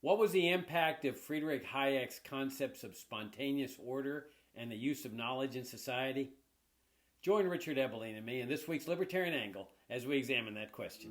What was the impact of Friedrich Hayek's concepts of spontaneous order and the use of knowledge in society? Join Richard Ebeling and me in this week's Libertarian Angle as we examine that question.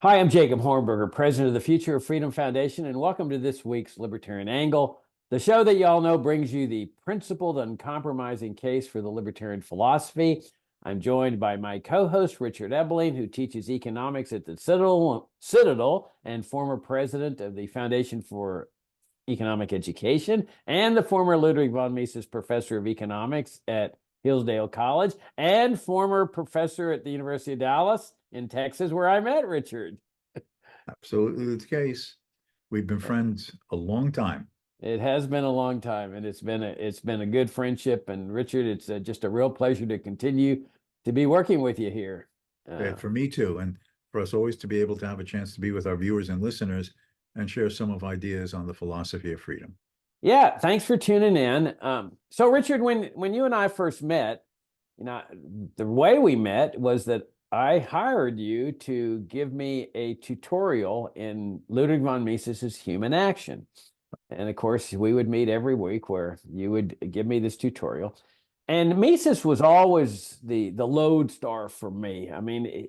Hi, I'm Jacob Hornberger, president of the Future of Freedom Foundation, and welcome to this week's Libertarian Angle, the show that you all know brings you the principled, uncompromising case for the libertarian philosophy. I'm joined by my co-host, Richard Ebeling, who teaches economics at the Citadel and former president of the Foundation for Economic Education, and the former Ludwig von Mises Professor of Economics at Hillsdale College, and former professor at the University of Dallas in Texas, where I met Richard. Absolutely the case. We've been friends a long time. It has been a long time, and it's been a good friendship. And Richard, it's just a real pleasure to continue to be working with you here. For me too, and for us always to be able to have a chance to be with our viewers and listeners and share some of ideas on the philosophy of freedom. Yeah, thanks for tuning in. So Richard, when you and I first met, the way we met was that I hired you to give me a tutorial in Ludwig von Mises's Human Action. And of course, we would meet every week where you would give me this tutorial. And Mises was always the lodestar for me. I mean,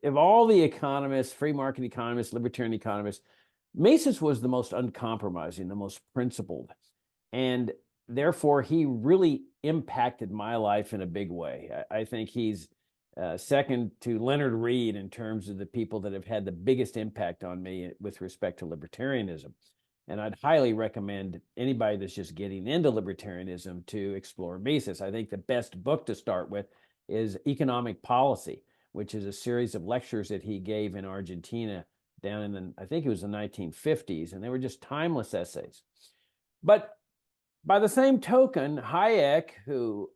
of all the economists, free market economists, libertarian economists, Mises was the most uncompromising, the most principled. And therefore, he really impacted my life in a big way. I think he's second to Leonard Reed in terms of the people that have had the biggest impact on me with respect to libertarianism. And I'd highly recommend anybody that's just getting into libertarianism to explore Mises. I think the best book to start with is Economic Policy, which is a series of lectures that he gave in Argentina down in I think it was the 1950s, and they were just timeless essays. But by the same token, Hayek, who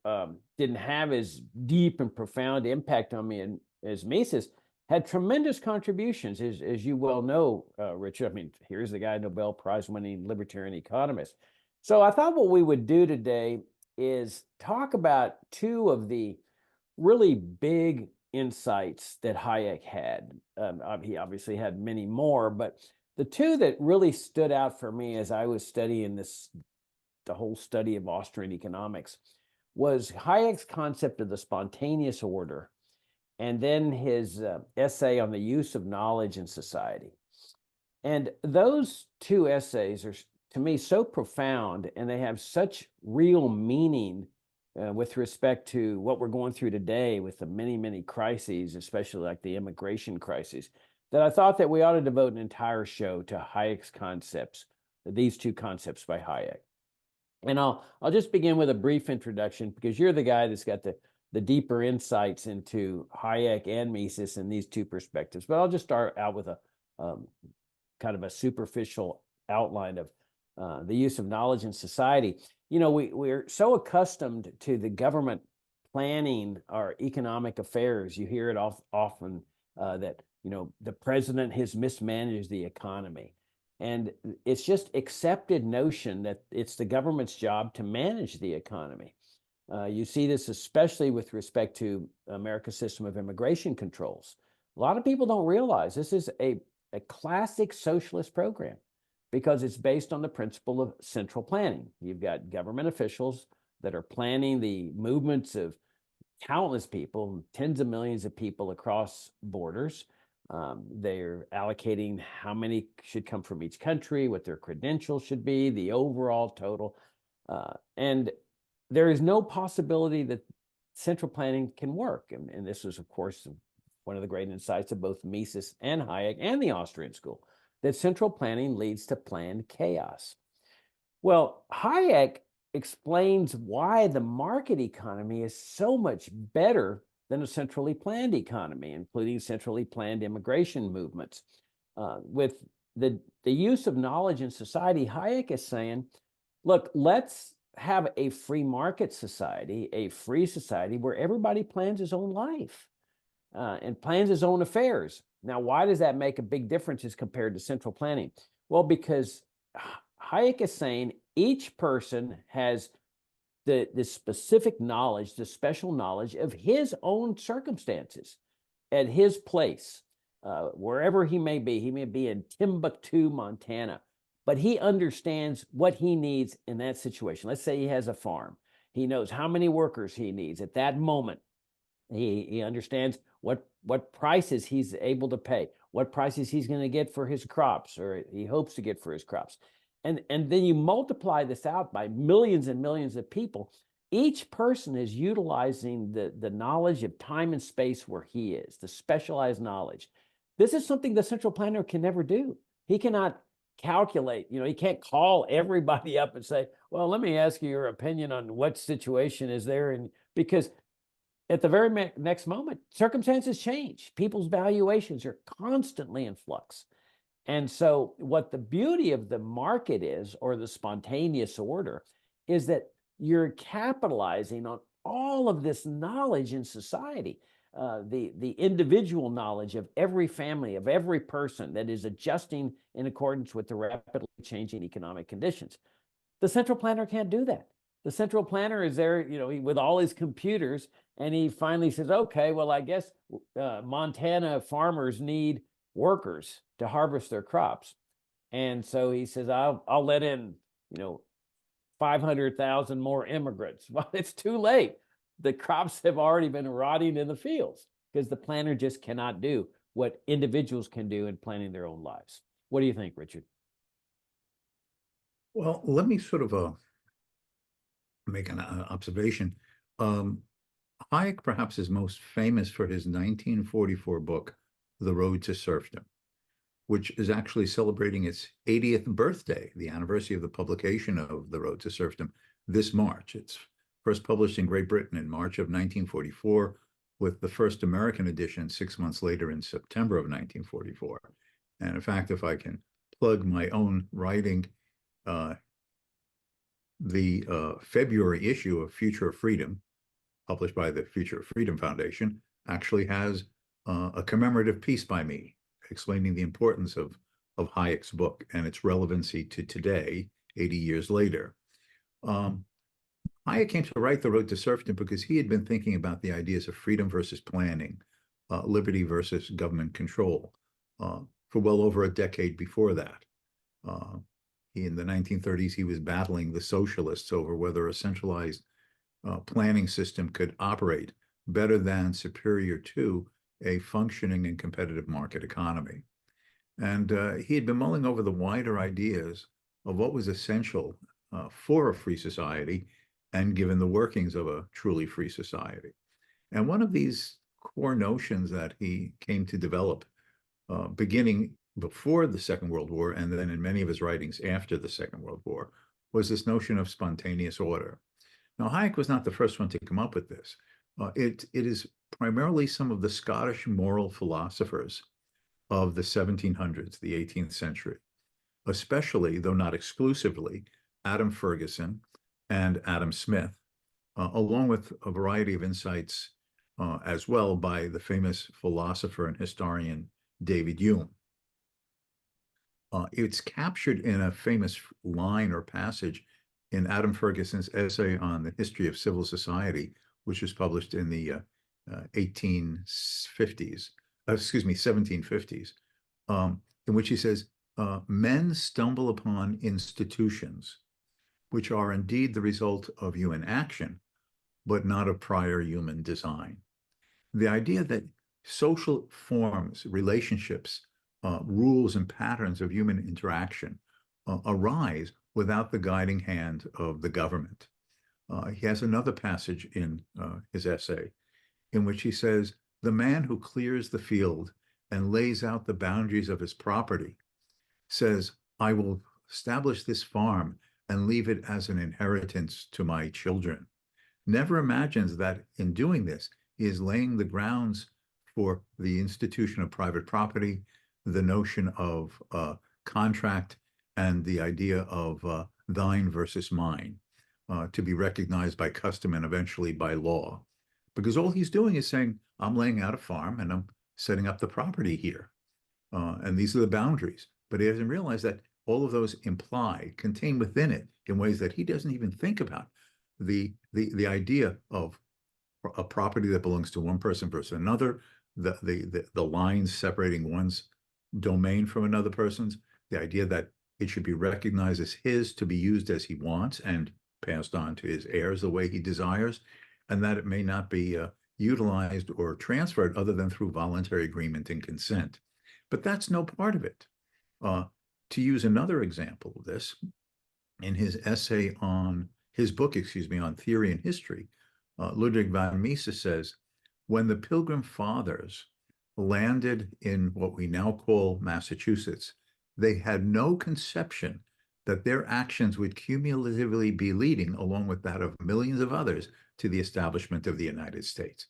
didn't have as deep and profound impact on me as Mises, had tremendous contributions, as you well know, Richard. I mean, here's the guy, Nobel Prize-winning libertarian economist. So I thought what we would do today is talk about two of the really big insights that Hayek had. He obviously had many more, but the two that really stood out for me as I was studying the whole study of Austrian economics was Hayek's concept of the spontaneous order, and then his essay on the use of knowledge in society. And those two essays are, to me, so profound, and they have such real meaning with respect to what we're going through today with the many, many crises, especially like the immigration crisis, that I thought that we ought to devote an entire show to Hayek's concepts, these two concepts by Hayek. And I'll just begin with a brief introduction, because you're the guy that's got the deeper insights into Hayek and Mises in these two perspectives. But I'll just start out with a kind of a superficial outline of the use of knowledge in society. You know, we're so accustomed to the government planning our economic affairs. You hear it often that, the president has mismanaged the economy. And it's just accepted notion that it's the government's job to manage the economy. You see this especially with respect to America's system of immigration controls. A lot of people don't realize this is a classic socialist program because it's based on the principle of central planning. You've got government officials that are planning the movements of countless people, tens of millions of people across borders. They're allocating how many should come from each country, what their credentials should be, the overall total. And there is no possibility that central planning can work. And this was, of course, one of the great insights of both Mises and Hayek and the Austrian school, that central planning leads to planned chaos. Well, Hayek explains why the market economy is so much better than a centrally planned economy, including centrally planned immigration movements. With the use of knowledge in society, Hayek is saying, look, let's have a free market society, a free society where everybody plans his own life and plans his own affairs. Now, why does that make a big difference as compared to central planning? Well, because Hayek is saying each person has the specific knowledge, the special knowledge of his own circumstances at his place, wherever he may be. He may be in Timbuktu, Montana, but he understands what he needs in that situation. Let's say he has a farm. He knows how many workers he needs at that moment. He understands what prices he's able to pay, what prices he's going to get for his crops, or he hopes to get for his crops. And then you multiply this out by millions and millions of people. Each person is utilizing the knowledge of time and space where he is, the specialized knowledge. This is something the central planner can never do. He cannot calculate, he can't call everybody up and say, well, let me ask you your opinion on what situation is there. And because at the very next moment, circumstances change. People's valuations are constantly in flux. And so what the beauty of the market is, or the spontaneous order, is that you're capitalizing on all of this knowledge in society, the individual knowledge of every family, of every person that is adjusting in accordance with the rapidly changing economic conditions. The central planner can't do that. The central planner is there, with all his computers, and he finally says, okay, well, I guess Montana farmers need workers to harvest their crops. And so he says, I'll let in, 500,000 more immigrants. Well, it's too late. The crops have already been rotting in the fields because the planner just cannot do what individuals can do in planning their own lives. What do you think, Richard? Well, let me sort of make an observation. Hayek perhaps is most famous for his 1944 book, The Road to Serfdom, which is actually celebrating its 80th birthday, the anniversary of the publication of The Road to Serfdom this March. It's first published in Great Britain in March of 1944, with the first American edition 6 months later in September of 1944. And in fact, if I can plug my own writing, the February issue of Future of Freedom, published by the Future of Freedom Foundation, actually has a commemorative piece by me explaining the importance of Hayek's book and its relevancy to today, 80 years later. Hayek came to write The Road to Serfdom because he had been thinking about the ideas of freedom versus planning, liberty versus government control, for well over a decade before that. In the 1930s, he was battling the socialists over whether a centralized planning system could operate better than, superior to, a functioning and competitive market economy. And he had been mulling over the wider ideas of what was essential for a free society and given the workings of a truly free society. And one of these core notions that he came to develop beginning before the Second World War, and then in many of his writings after the Second World War, was this notion of spontaneous order. Now, Hayek was not the first one to come up with this. It is primarily some of the Scottish moral philosophers of the 1700s, the 18th century, especially, though not exclusively, Adam Ferguson and Adam Smith, along with a variety of insights as well by the famous philosopher and historian David Hume. It's captured in a famous line or passage in Adam Ferguson's essay on the history of civil society, which was published in the 1750s, in which he says, men stumble upon institutions which are indeed the result of human action, but not of prior human design. The idea that social forms, relationships, rules and patterns of human interaction arise without the guiding hand of the government. He has another passage in his essay in which he says, the man who clears the field and lays out the boundaries of his property says, I will establish this farm and leave it as an inheritance to my children. Never imagines that in doing this, he is laying the grounds for the institution of private property, the notion of contract, and the idea of thine versus mine, to be recognized by custom and eventually by law. Because all he's doing is saying, I'm laying out a farm and I'm setting up the property here. And these are the boundaries. But he doesn't realize that all of those contain within it, in ways that he doesn't even think about, the idea of a property that belongs to one person versus another, the lines separating one's domain from another person's, the idea that it should be recognized as his to be used as he wants and passed on to his heirs the way he desires, and that it may not be utilized or transferred other than through voluntary agreement and consent. But that's no part of it. To use another example of this, in his essay on his book, on theory and history, Ludwig von Mises says, when the Pilgrim Fathers landed in what we now call Massachusetts, they had no conception that their actions would cumulatively be leading, along with that of millions of others, to the establishment of the United States.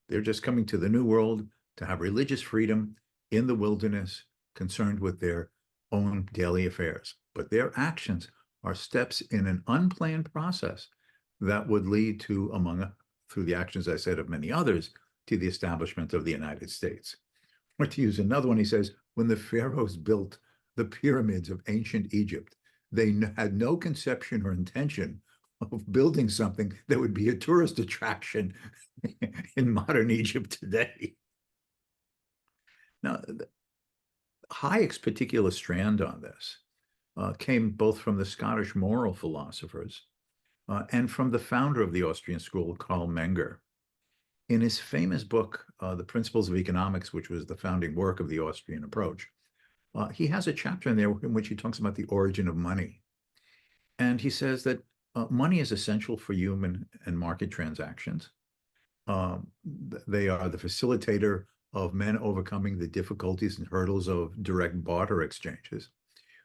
They're just coming to the New World to have religious freedom in the wilderness, concerned with their own daily affairs. But their actions are steps in an unplanned process that would lead to, through the actions I said of many others, to the establishment of the United States. Or to use another one, he says, when the pharaohs built the pyramids of ancient Egypt, they had no conception or intention of building something that would be a tourist attraction in modern Egypt today. Now, Hayek's particular strand on this came both from the Scottish moral philosophers and from the founder of the Austrian school, Karl Menger. In his famous book, The Principles of Economics, which was the founding work of the Austrian approach, he has a chapter in there in which he talks about the origin of money. And he says that money is essential for human and market transactions. They are the facilitator of men overcoming the difficulties and hurdles of direct barter exchanges.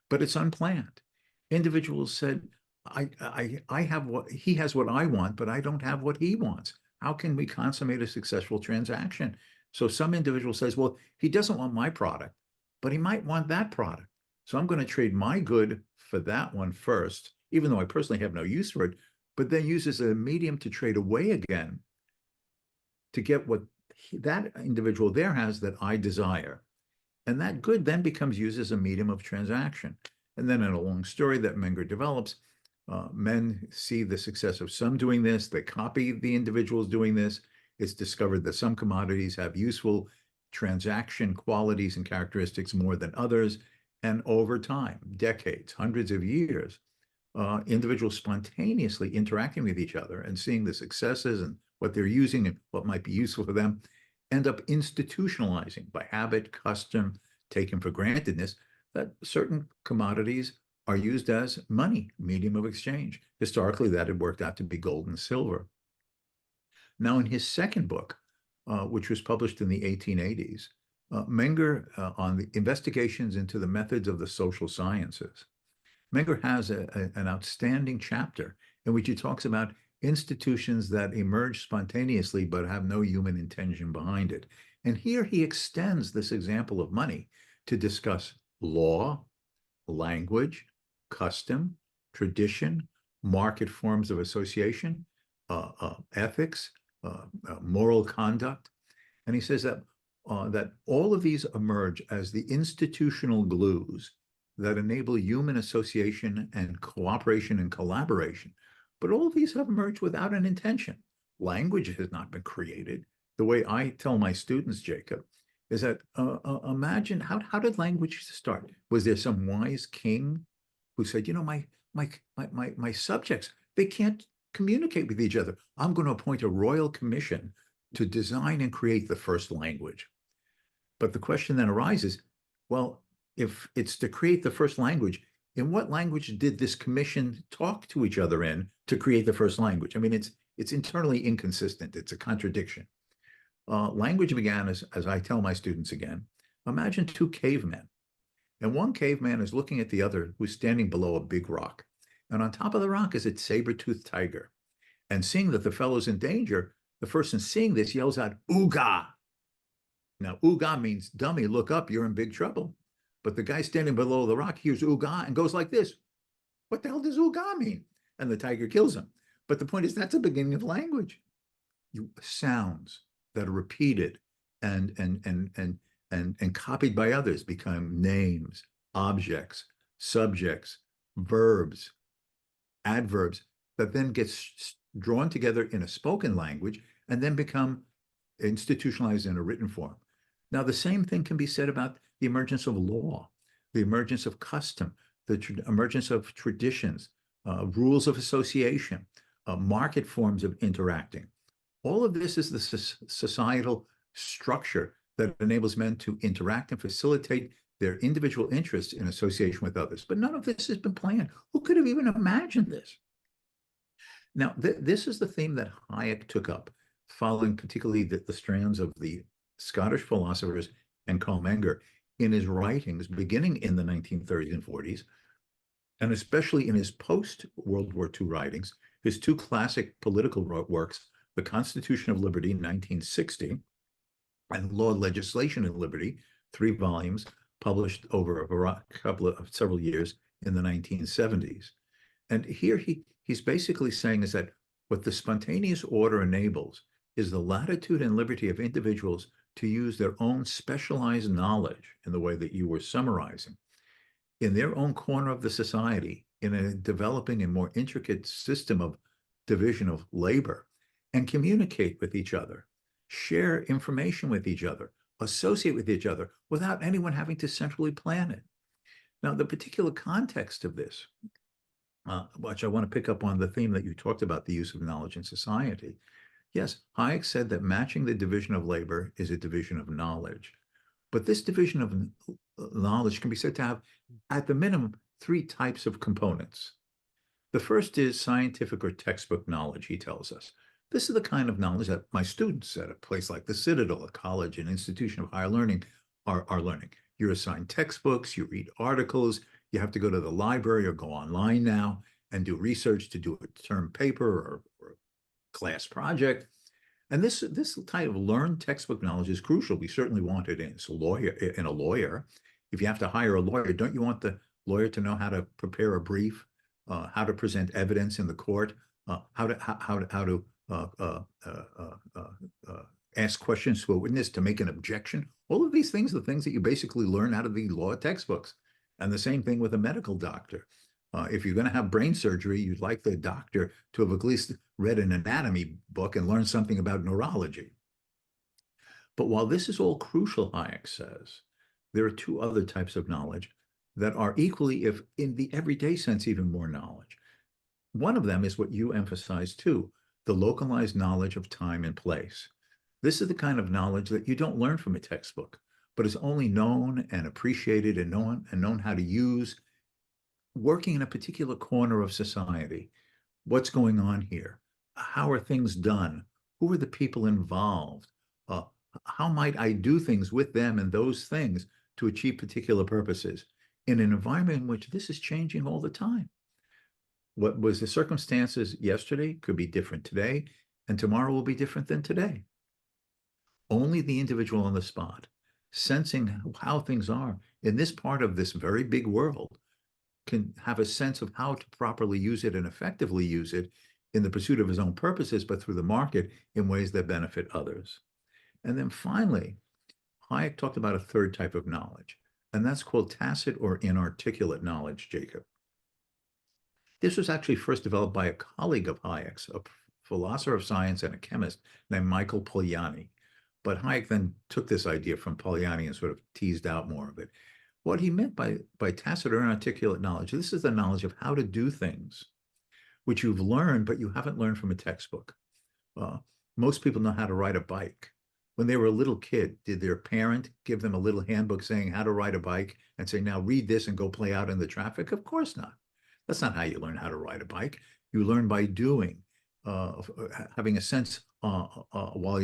But it's unplanned. Individuals said, I have what he has, what I want, but I don't have what he wants. How can we consummate a successful transaction? So some individual says, well, he doesn't want my product, but he might want that product. So I'm going to trade my good for that one first, even though I personally have no use for it, but then use as a medium to trade away again to get what that individual there has that I desire. And that good then becomes used as a medium of transaction. And then in a long story that Menger develops, men see the success of some doing this. They copy the individuals doing this. It's discovered that some commodities have useful transaction qualities and characteristics more than others. And over time, decades, hundreds of years, individuals spontaneously interacting with each other and seeing the successes and what they're using and what might be useful for them end up institutionalizing by habit, custom, taken for grantedness, that certain commodities are used as money, medium of exchange. Historically, that had worked out to be gold and silver. Now, in his second book, which was published in the 1880s, Menger, on the investigations into the methods of the social sciences, Menger has an outstanding chapter in which he talks about institutions that emerge spontaneously but have no human intention behind it. And here he extends this example of money to discuss law, language, custom, tradition, market forms of association, ethics, moral conduct. And he says that all of these emerge as the institutional glues that enable human association and cooperation and collaboration. But all of these have emerged without an intention. Language has not been created. The way I tell my students, Jacob, is that imagine how did language start? Was there some wise king who said, you know, my subjects, they can't communicate with each other. I'm going to appoint a royal commission to design and create the first language. But the question then arises, well, if it's to create the first language, in what language did this commission talk to each other in to create the first language? I mean, it's internally inconsistent. It's a contradiction. Language began, as I tell my students again, imagine two cavemen. And one caveman is looking at the other who's standing below a big rock. And on top of the rock is a saber-toothed tiger. And seeing that the fellow's in danger, the person seeing this yells out, "Ooga!" Now, "Ooga" means, dummy, look up, you're in big trouble. But the guy standing below the rock hears "Ooga" and goes like this. What the hell does "Ooga" mean? And the tiger kills him. But the point is, that's the beginning of language. Sounds that are repeated and copied by others become names, objects, subjects, verbs, adverbs. that then gets drawn together in a spoken language and then become institutionalized in a written form. Now, the same thing can be said about the emergence of law, the emergence of custom, the emergence of traditions, rules of association, market forms of interacting. All of this is the societal structure that enables men to interact and facilitate their individual interests in association with others. But none of this has been planned. Who could have even imagined this? Now, this is the theme that Hayek took up, following particularly the strands of the Scottish philosophers and Karl Menger in his writings beginning in the 1930s and 40s, and especially in his post-World War II writings, his two classic political works, The Constitution of Liberty, 1960, and Law, Legislation, and Liberty, 3 volumes, published over several years in the 1970s. And here he's basically saying is that what the spontaneous order enables is the latitude and liberty of individuals to use their own specialized knowledge in the way that you were summarizing in their own corner of the society, in a developing and more intricate system of division of labor, and communicate with each other, share information with each other, associate with each other without anyone having to centrally plan it. Now, the particular context of this, which I want to pick up on the theme that you talked about, the use of knowledge in society. Yes, Hayek said that matching the division of labor is a division of knowledge. But this division of knowledge can be said to have, at the minimum, 3 types of components. The first is scientific or textbook knowledge, he tells us. This is the kind of knowledge that my students at a place like the Citadel, a college, an institution of higher learning, are learning. You're assigned textbooks, you read articles, you have to go to the library or go online now and do research to do a term paper or class project. And this type of learned textbook knowledge is crucial. We certainly want it in a lawyer. If you have to hire a lawyer, don't you want the lawyer to know how to prepare a brief, how to present evidence in the court, how to ask questions to a witness, to make an objection? All of these things are the things that you basically learn out of the law textbooks. And the same thing with a medical doctor. If you're going to have brain surgery, you'd like the doctor to have at least read an anatomy book and learned something about neurology. But while this is all crucial, Hayek says, there are 2 other types of knowledge that are equally, if in the everyday sense, even more knowledge. One of them is what you emphasized too, the localized knowledge of time and place. This is the kind of knowledge that you don't learn from a textbook, but is only known and appreciated and known how to use working in a particular corner of society. What's going on here? How are things done? Who are the people involved? How might I do things with them and those things to achieve particular purposes in an environment in which this is changing all the time? What was the circumstances yesterday could be different today, and tomorrow will be different than today. Only the individual on the spot, sensing how things are in this part of this very big world, can have a sense of how to properly use it and effectively use it in the pursuit of his own purposes, but through the market in ways that benefit others. And then finally, Hayek talked about a 3rd type of knowledge, and that's called tacit or inarticulate knowledge, Jacob. This was actually first developed by a colleague of Hayek's, a philosopher of science and a chemist named Michael Polanyi. But Hayek then took this idea from Polanyi and sort of teased out more of it. What he meant by tacit or inarticulate knowledge, this is the knowledge of how to do things, which you've learned, but you haven't learned from a textbook. Most people know how to ride a bike. When they were a little kid, did their parent give them a little handbook saying how to ride a bike and say, now read this and go play out in the traffic? Of course not. That's not how you learn how to ride a bike. You learn by doing, having a sense while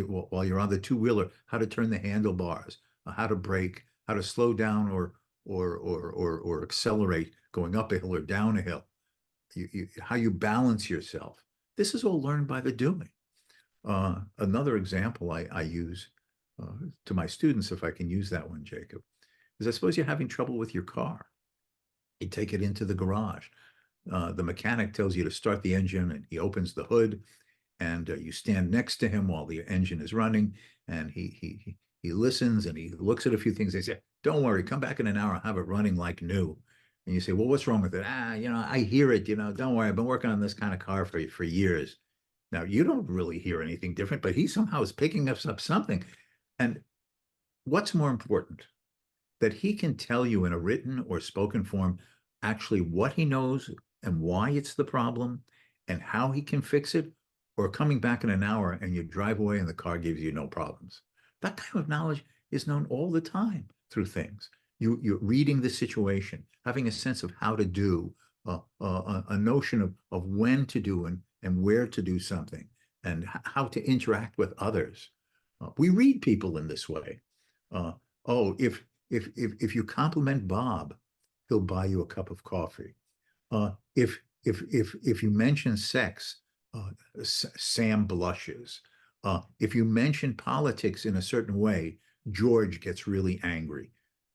you're on the 2-wheeler, how to turn the handlebars, how to brake, how to slow down or accelerate going up a hill or down a hill, how you balance yourself. This is all learned by the doing. Another example I use to my students, if I can use that one, Jacob, is I suppose you're having trouble with your car. You take it into the garage. The mechanic tells you to start the engine, and he opens the hood, and you stand next to him while the engine is running, and he listens and he looks at a few things. They say, don't worry, come back in an hour, I'll have it running like new. And you say, well, what's wrong with it? I hear it, don't worry. I've been working on this kind of car for years. Now, you don't really hear anything different, but he somehow is picking up something. And what's more important? That he can tell you in a written or spoken form actually what he knows and why it's the problem and how he can fix it, or coming back in an hour and you drive away and the car gives you no problems. That kind of knowledge is known all the time through things. You're reading the situation, having a sense of how to do, a notion of when to do and where to do something, and how to interact with others. We read people in this way. Oh, if you compliment Bob, he'll buy you a cup of coffee. If you mention sex, Sam blushes. If you mention politics in a certain way, George gets really angry.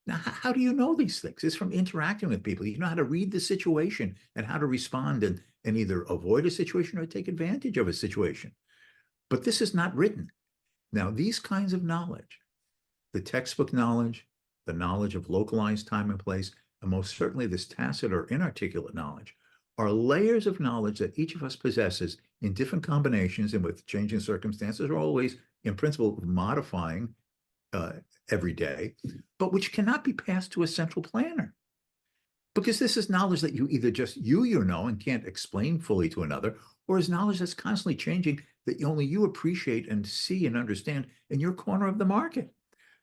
Now, how do you know these things? It's from interacting with people. You know how to read the situation and how to respond and either avoid a situation or take advantage of a situation. But this is not written. Now, these kinds of knowledge, the textbook knowledge, the knowledge of localized time and place, and most certainly this tacit or inarticulate knowledge, are layers of knowledge that each of us possesses in different combinations and with changing circumstances, or always, in principle, modifying every day, but which cannot be passed to a central planner. Because this is knowledge that you either just you know and can't explain fully to another, or is knowledge that's constantly changing that only you appreciate and see and understand in your corner of the market.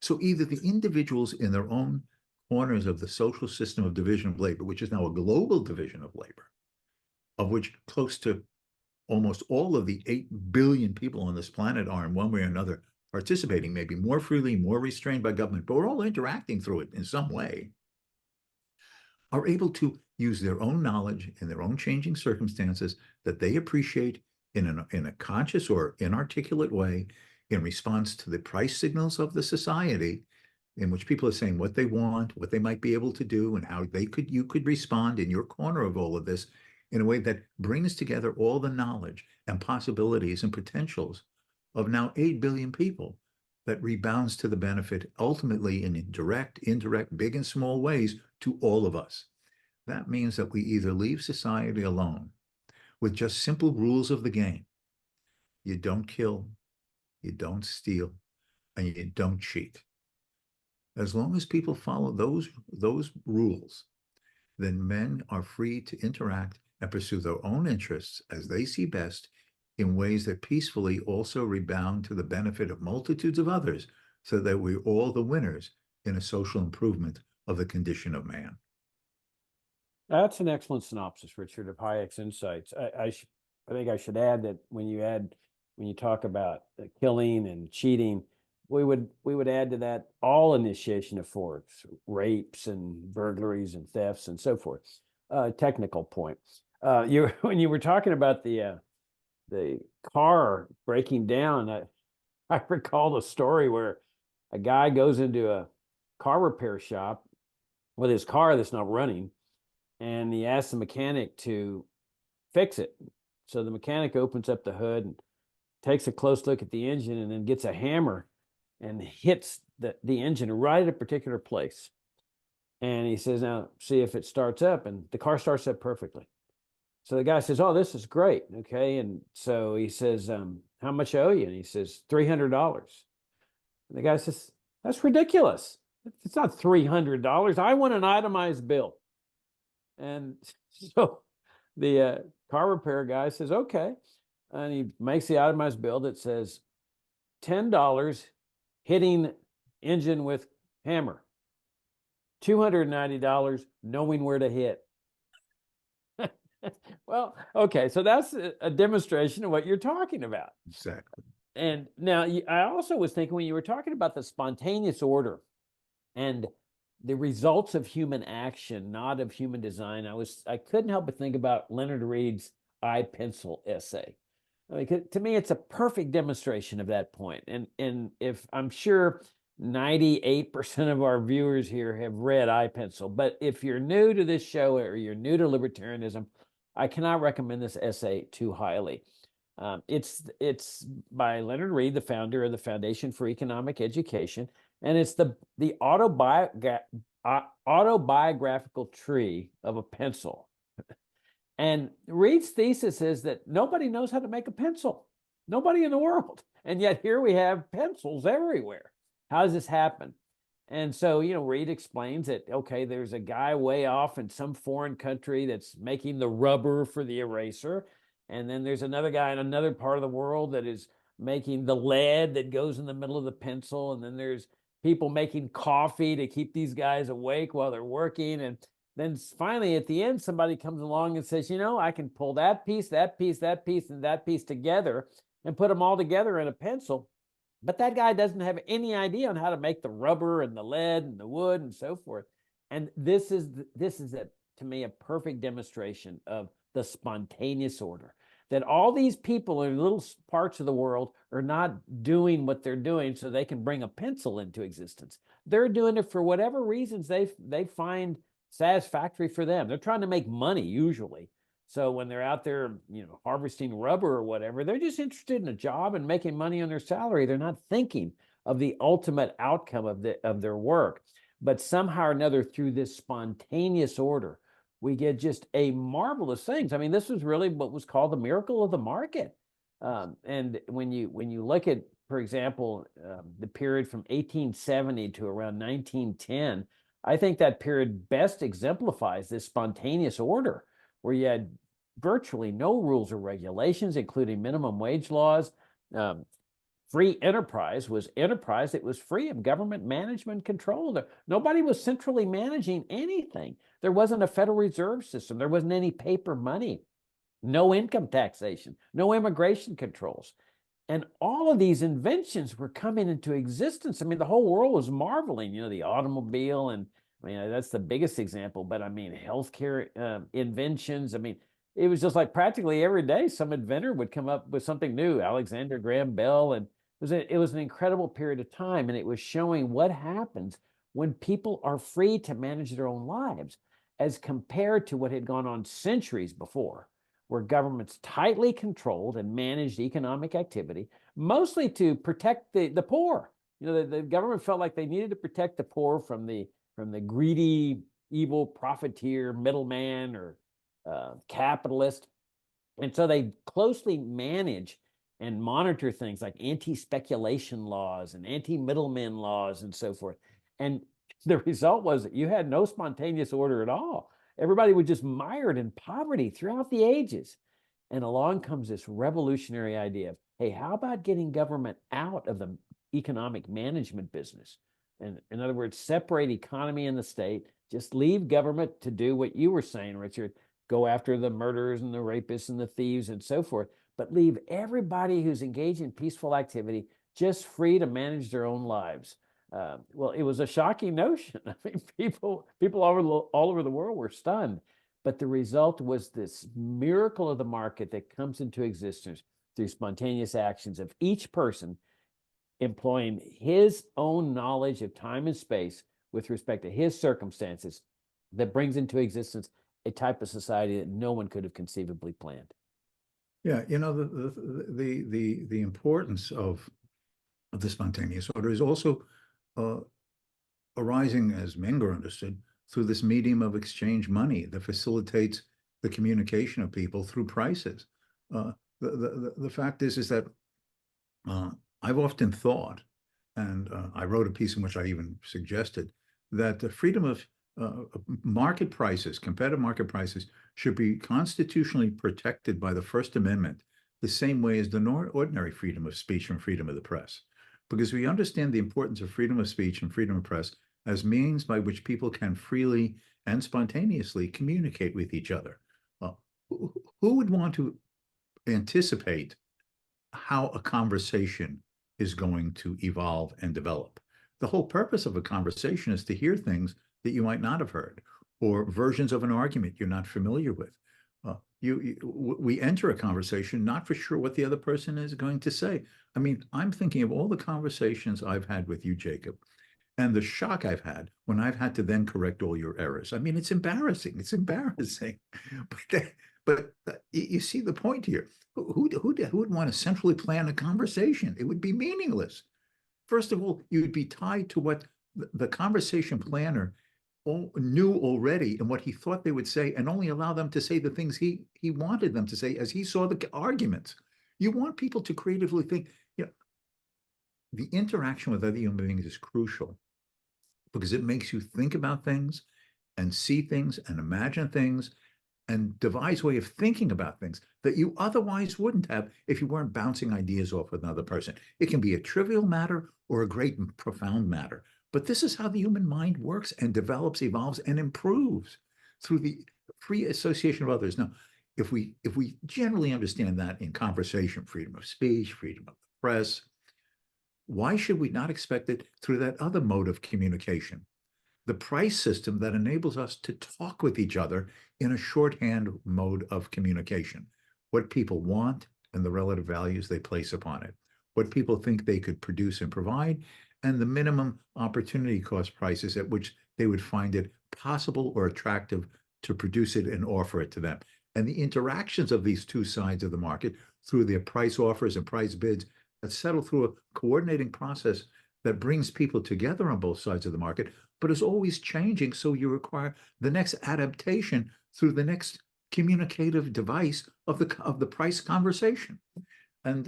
So either the individuals in their own corners of the social system of division of labor, which is now a global division of labor, of which close to almost all of the 8 billion people on this planet are in one way or another participating, maybe more freely, more restrained by government, but we're all interacting through it in some way, are able to use their own knowledge in their own changing circumstances that they appreciate in a conscious or inarticulate way in response to the price signals of the society, in which people are saying what they want, what they might be able to do, and how you could respond in your corner of all of this in a way that brings together all the knowledge and possibilities and potentials of now 8 billion people, that rebounds to the benefit ultimately in direct, indirect, big and small ways to all of us. That means that we either leave society alone with just simple rules of the game. You don't kill, you don't steal, and you don't cheat. As long as people follow those rules, then men are free to interact and pursue their own interests as they see best in ways that peacefully also rebound to the benefit of multitudes of others, so that we're all the winners in a social improvement of the condition of man. That's an excellent synopsis, Richard, of Hayek's insights. I think I should add that when you talk about killing and cheating, we would add to that all initiation of force, rapes and burglaries and thefts and so forth. Technical point. When you were talking about the car breaking down, I recall a story where a guy goes into a car repair shop with his car that's not running, and he asks the mechanic to fix it. So the mechanic opens up the hood and takes a close look at the engine, and then gets a hammer and hits the engine right at a particular place. And he says, now see if it starts up, and the car starts up perfectly. So the guy says, oh, this is great. Okay. And so he says, how much I owe you? And he says, $300. And the guy says, that's ridiculous. It's not $300. I want an itemized bill. And so the car repair guy says, okay. And he makes the itemized bill that says $10 hitting engine with hammer, $290 knowing where to hit. Well, okay, so that's a demonstration of what you're talking about. Exactly. And now I also was thinking, when you were talking about the spontaneous order and the results of human action, not of human design, I couldn't help but think about Leonard Read's I Pencil essay. I mean, to me, it's a perfect demonstration of that point. And if I'm sure 98% of our viewers here have read I Pencil, but if you're new to this show or you're new to libertarianism, I cannot recommend this essay too highly. It's by Leonard Read, the founder of the Foundation for Economic Education, and it's the autobiographical tree of a pencil. And Reed's thesis is that nobody knows how to make a pencil. Nobody in the world. And yet here we have pencils everywhere. How does this happen? And so, Reed explains that, okay, there's a guy way off in some foreign country that's making the rubber for the eraser. And then there's another guy in another part of the world that is making the lead that goes in the middle of the pencil. And then there's people making coffee to keep these guys awake while they're working. And then finally, at the end, somebody comes along and says, I can pull that piece, that piece, that piece, and that piece together and put them all together in a pencil. But that guy doesn't have any idea on how to make the rubber and the lead and the wood and so forth. And this is to me, a perfect demonstration of the spontaneous order, that all these people in little parts of the world are not doing what they're doing so they can bring a pencil into existence. They're doing it for whatever reasons they find satisfactory for them. They're trying to make money usually. So when they're out there, harvesting rubber or whatever, they're just interested in a job and making money on their salary. They're not thinking of the ultimate outcome of their work. But somehow or another, through this spontaneous order, we get just a marvelous things. I mean, this was really what was called the miracle of the market. And when you look at, for example, the period from 1870 to around 1910, I think that period best exemplifies this spontaneous order, where you had virtually no rules or regulations, including minimum wage laws. Free enterprise was enterprise that was free of government management control. Nobody was centrally managing anything. There wasn't a Federal Reserve System. There wasn't any paper money, no income taxation, no immigration controls. And all of these inventions were coming into existence. I mean, the whole world was marveling, the automobile, and I mean, that's the biggest example, but I mean, healthcare inventions. I mean, it was just like practically every day some inventor would come up with something new, Alexander Graham Bell. And it was an incredible period of time. And it was showing what happens when people are free to manage their own lives, as compared to what had gone on centuries before, where governments tightly controlled and managed economic activity, mostly to protect the poor. The government felt like they needed to protect the poor from the greedy, evil profiteer, middleman, or capitalist. And so they closely manage and monitor things like anti-speculation laws and anti-middlemen laws and so forth. And the result was that you had no spontaneous order at all. Everybody was just mired in poverty throughout the ages. And along comes this revolutionary idea of, hey, how about getting government out of the economic management business? And in other words, separate economy and the state, just leave government to do what you were saying, Richard, go after the murderers and the rapists and the thieves and so forth, but leave everybody who's engaged in peaceful activity just free to manage their own lives. Well, it was a shocking notion. I mean, people all over the world were stunned, but the result was this miracle of the market that comes into existence through spontaneous actions of each person employing his own knowledge of time and space with respect to his circumstances, that brings into existence a type of society that no one could have conceivably planned. Yeah, the importance of the spontaneous order is also arising, as Menger understood, through this medium of exchange money that facilitates the communication of people through prices. The fact is that I've often thought, and I wrote a piece in which I even suggested, that the freedom of market prices, competitive market prices, should be constitutionally protected by the First Amendment the same way as the ordinary freedom of speech and freedom of the press. Because we understand the importance of freedom of speech and freedom of press as means by which people can freely and spontaneously communicate with each other. Who would want to anticipate how a conversation is going to evolve and develop? The whole purpose of a conversation is to hear things that you might not have heard, or versions of an argument you're not familiar with. We enter a conversation not for sure what the other person is going to say. I mean, I'm thinking of all the conversations I've had with you, Jacob, and the shock I've had when I've had to then correct all your errors. I mean, it's embarrassing. It's embarrassing. But you see the point here. Who would want to centrally plan a conversation? It would be meaningless. First of all, you'd be tied to what the conversation planner knew already and what he thought they would say, and only allow them to say the things he wanted them to say as he saw the arguments. You want people to creatively think. The interaction with other human beings is crucial because it makes you think about things and see things and imagine things and devise way of thinking about things that you otherwise wouldn't have if you weren't bouncing ideas off with another person. It can be a trivial matter or a great and profound matter, but this is how the human mind works and develops, evolves, and improves through the free association of others. Now, if we generally understand that in conversation, freedom of speech, freedom of the press, why should we not expect it through that other mode of communication? The price system that enables us to talk with each other in a shorthand mode of communication. What people want and the relative values they place upon it. What people think they could produce and provide, and the minimum opportunity cost prices at which they would find it possible or attractive to produce it and offer it to them. And the interactions of these two sides of the market through their price offers and price bids that settle through a coordinating process that brings people together on both sides of the market, but is always changing. So you require the next adaptation through the next communicative device of the price conversation. And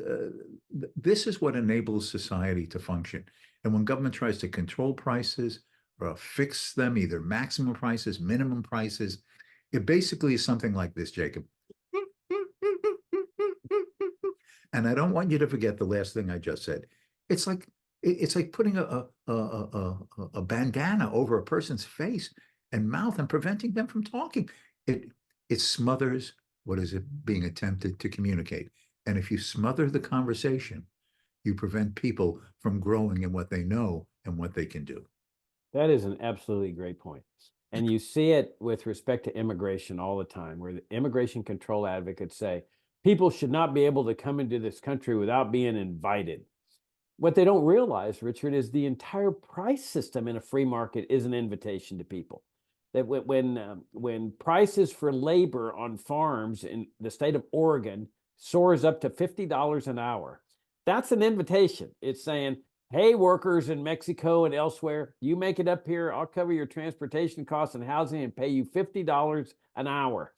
this is what enables society to function. And when government tries to control prices or fix them, either maximum prices, minimum prices, it basically is something like this, Jacob. And I don't want you to forget the last thing I just said. It's like putting a bandana over a person's face and mouth and preventing them from talking. It smothers what is being attempted to communicate. And if you smother the conversation, you prevent people from growing in what they know and what they can do. That is an absolutely great point. And you see it with respect to immigration all the time, where the immigration control advocates say people should not be able to come into this country without being invited. What they don't realize, Richard, is the entire price system in a free market is an invitation to people. That when prices for labor on farms in the state of Oregon soars up to $50 an hour, that's an invitation. It's saying, hey, workers in Mexico and elsewhere, you make it up here, I'll cover your transportation costs and housing and pay you $50 an hour.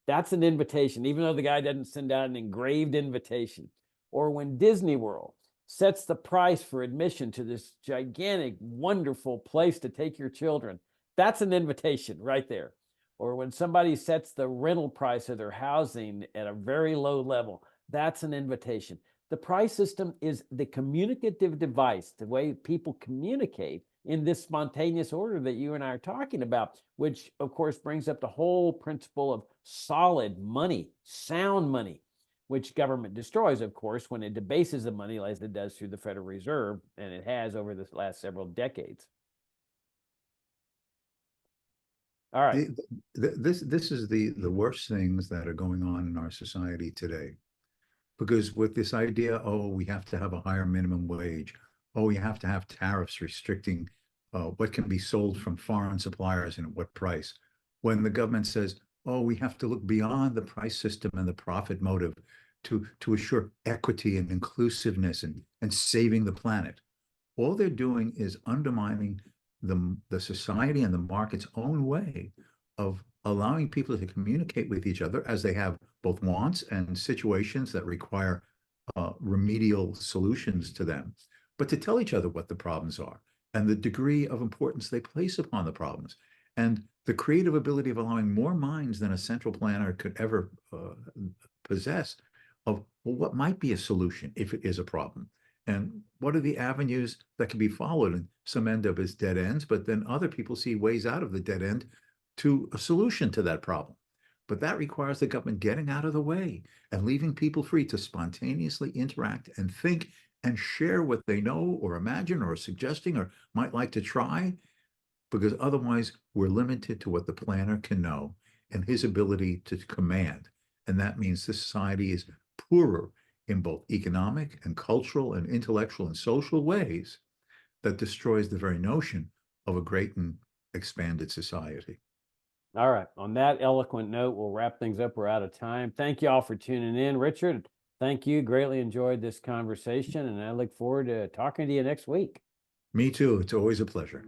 That's an invitation, even though the guy doesn't send out an engraved invitation. Or when Disney World sets the price for admission to this gigantic, wonderful place to take your children, that's an invitation right there. Or when somebody sets the rental price of their housing at a very low level, that's an invitation. The price system is the communicative device, the way people communicate in this spontaneous order that you and I are talking about, which of course brings up the whole principle of solid money, sound money, which government destroys, of course, when it debases the money as it does through the Federal Reserve, and it has over the last several decades. All right. This is the worst things that are going on in our society today. Because with this idea, oh, we have to have a higher minimum wage. Oh, we have to have tariffs restricting what can be sold from foreign suppliers and at what price. When the government says, oh, we have to look beyond the price system and the profit motive to assure equity and inclusiveness and saving the planet. All they're doing is undermining the society and the market's own way of allowing people to communicate with each other as they have both wants and situations that require remedial solutions to them, but to tell each other what the problems are and the degree of importance they place upon the problems and the creative ability of allowing more minds than a central planner could ever possess of well, what might be a solution if it is a problem. And what are the avenues that can be followed? And some end up as dead ends, but then other people see ways out of the dead end to a solution to that problem. But that requires the government getting out of the way and leaving people free to spontaneously interact and think and share what they know or imagine or are suggesting or might like to try, because otherwise we're limited to what the planner can know and his ability to command. And that means the society is poorer in both economic and cultural and intellectual and social ways that destroys the very notion of a great and expanded society. All right. On that eloquent note, we'll wrap things up. We're out of time. Thank you all for tuning in. Richard, thank you. Greatly enjoyed this conversation, and I look forward to talking to you next week. Me too. It's always a pleasure.